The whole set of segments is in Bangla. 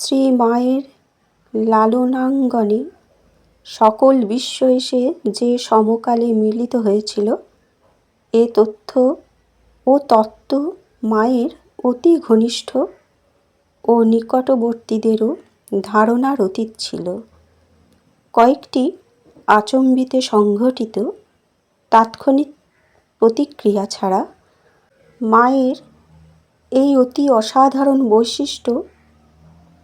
শ্রী মায়ের লালনাঙ্গনে সকল বিশ্ব এসে যে সমকালে মিলিত হয়েছিল, এ তথ্য ও তত্ত্ব মায়ের অতি ঘনিষ্ঠ ও নিকটবর্তীদেরও ধারণার অতীত ছিল। কয়েকটি আচম্বিতে সংঘটিত তাৎক্ষণিক প্রতিক্রিয়া ছাড়া মায়ের এই অতি অসাধারণ বৈশিষ্ট্য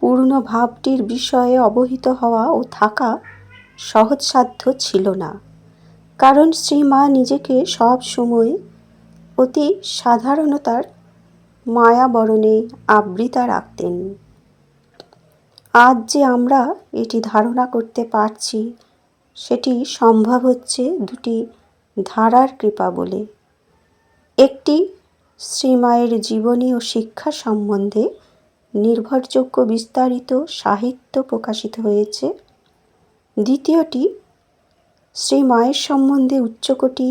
পূর্ণ ভাবটির বিষয়ে অবহিত হওয়া ও থাকা সহজসাধ্য ছিল না, কারণ শ্রীমা নিজেকে সব সময় অতি সাধারণতার মায়াবরণে আবৃতা রাখতেন। আজ যে আমরা এটি ধারণা করতে পারছি, সেটি সম্ভব হচ্ছে দুটি ধারার কৃপা বলে। একটি শ্রীমায়ের জীবনী ও শিক্ষা সম্বন্ধে নির্ভরযোগ্য বিস্তারিত সাহিত্য প্রকাশিত হয়েছে। দ্বিতীয়টি শ্রীমায়ের সম্বন্ধে উচ্চকোটি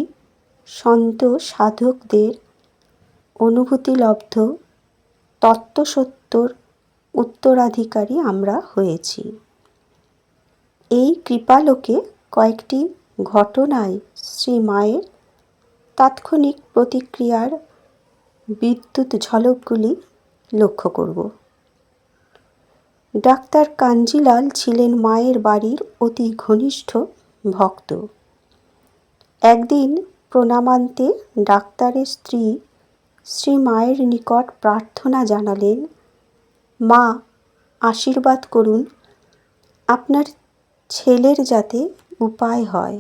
সন্ত সাধকদের অনুভূতিলব্ধ তত্ত্বসত্যর উত্তরাধিকারী আমরা হয়েছি। এই কৃপালোকে কয়েকটি ঘটনায় শ্রীমায়ের তাৎক্ষণিক প্রতিক্রিয়ার বিদ্যুৎ ঝলকগুলি লক্ষ্য করব। ডাক্তার কাঞ্জিলাল ছিলেন মায়ের বাড়ির অতি ঘনিষ্ঠ ভক্ত। একদিন প্রণামান্তে ডাক্তারের স্ত্রী শ্রীমায়ের নিকট প্রার্থনা জানালেন, মা, আশীর্বাদ করুন আপনার ছেলের যাতে উপায় হয়।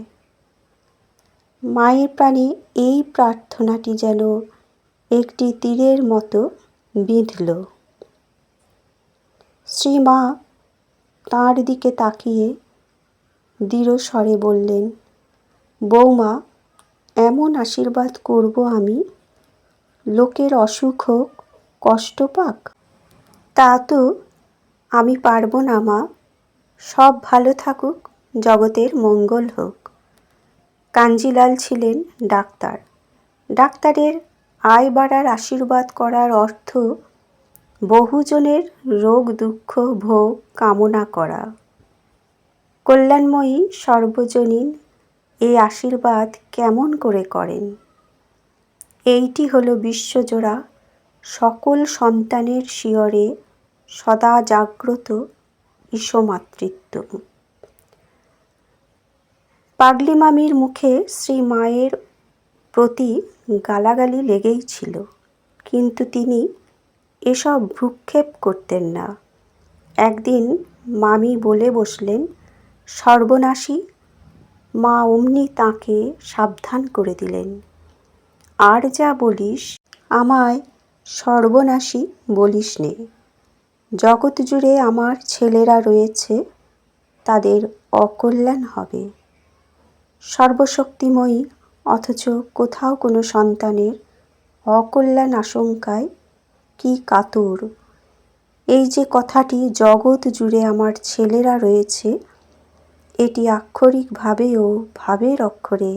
মায়ের প্রাণে এই প্রার্থনাটি যেন একটি তীরের মতো বিঁধল। শ্রীমা তাঁর দিকে তাকিয়ে দৃঢ় স্বরে বললেন, বৌমা, এমন আশীর্বাদ করব আমি, লোকের অসুখ হোক, কষ্ট পাক, তা তো আমি পারব না মা। সব ভালো থাকুক, জগতের মঙ্গল হোক। কাঞ্জিলাল ছিলেন ডাক্তার। ডাক্তারের আয় বাড়ার আশীর্বাদ করার অর্থ বহুজনের রোগ দুঃখ ভোগ কামনা করা। কল্যাণময়ী সর্বজনীন এই আশীর্বাদ কেমন করে করেন? এইটি হলো বিশ্বজোড়া সকল সন্তানের শিয়রে সদা জাগ্রত ঈশমাতৃত্ব। পাগলি মামির মুখে শ্রী মায়ের প্রতি গালাগালি লেগেই ছিল, কিন্তু তিনি এসব ভ্রুক্ষেপ করতেন না। একদিন মামি বলে বসলেন, সর্বনাশী। মা অমনি তাঁকে সাবধান করে দিলেন, আর যা বলিস, আমায় সর্বনাশী বলিস নে। জগৎ জুড়ে আমার ছেলেরা রয়েছে, তাদের অকল্যাণ হবে। সর্বশক্তিময়ী, অথচ কোথাও কোনো সন্তানের অকল্যাণ আশঙ্কায় কি কাতর। এই যে কথাটি জগৎ জুড়ে আমার ছেলেরা রয়েছে, এটি আক্ষরিকভাবে ও ভাবের অক্ষরে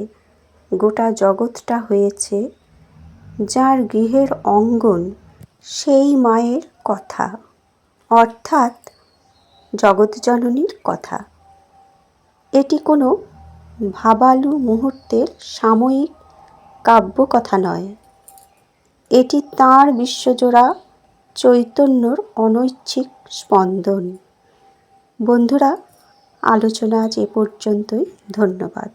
গোটা জগৎটা হয়েছে, যার গৃহের অঙ্গন সেই মায়ের কথা, অর্থাৎ জগৎজননীর কথা। এটি কোনো ভাবালু মুহূর্তের সাময়িক কাব্যকথা নয়, এটি তাঁর বিশ্বজোড়া চৈতন্যর অনৈচ্ছিক স্পন্দন। বন্ধুরা, আলোচনা আজ এ পর্যন্তই। ধন্যবাদ।